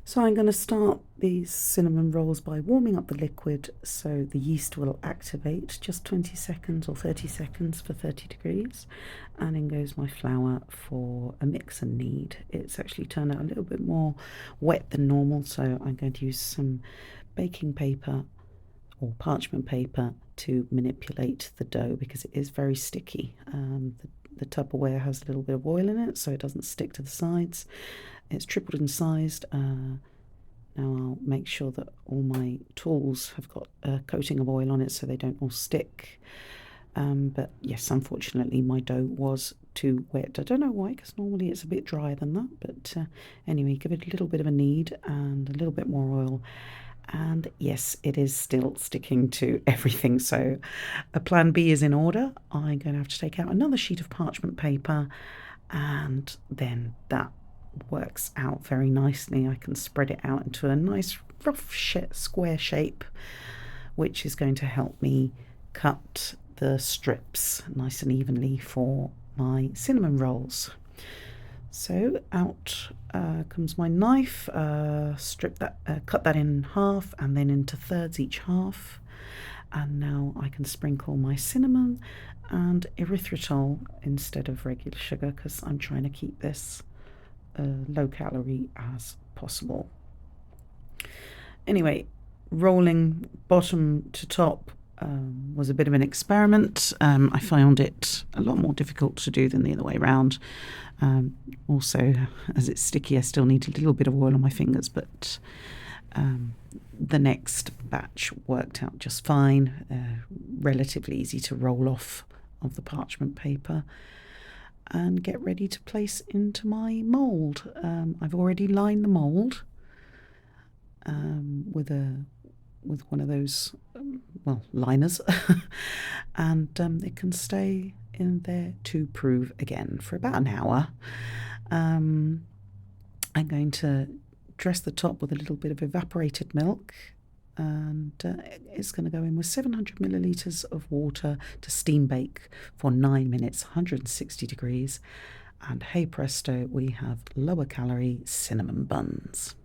So I'm going to start these cinnamon rolls by warming up the liquid so the yeast will activate, just 20 seconds or 30 seconds for 30 degrees. And in goes my flour for a mix and knead. It's actually turned out a little bit more wet than normal, so I'm going to use some baking paper or parchment paper to manipulate the dough because it is very sticky. The Tupperware has a little bit of oil in it so it doesn't stick to the sides. It's tripled in size. Now I'll make sure that all my tools have got a coating of oil on it so they don't all stick. But yes, unfortunately my dough was too wet. I don't know why, because normally it's a bit drier than that. But anyway, give it a little bit of a knead and a little bit more oil. And yes, it is still sticking to everything. So a plan B is in order. I'm going to have to take out another sheet of parchment paper, and then that works out very nicely. I can spread it out into a nice rough square shape, which is going to help me cut the strips nice and evenly for my cinnamon rolls. So out comes my knife, cut that in half and then into thirds each half. And now I can sprinkle my cinnamon and erythritol instead of regular sugar because I'm trying to keep this low calorie as possible. Anyway, rolling bottom to top was a bit of an experiment. I found it a lot more difficult to do than the other way around. Also, as it's sticky, I still need a little bit of oil on my fingers, but the next batch worked out just fine. Relatively easy to roll off of the parchment paper and get ready to place into my mould. I've already lined the mould with one of those liners and it can stay in there to prove again for about an hour. I'm going to dress the top with a little bit of evaporated milk, and it's going to go in with 700 millilitres of water to steam bake for 9 minutes, 160 degrees. And hey presto, we have lower calorie cinnamon buns.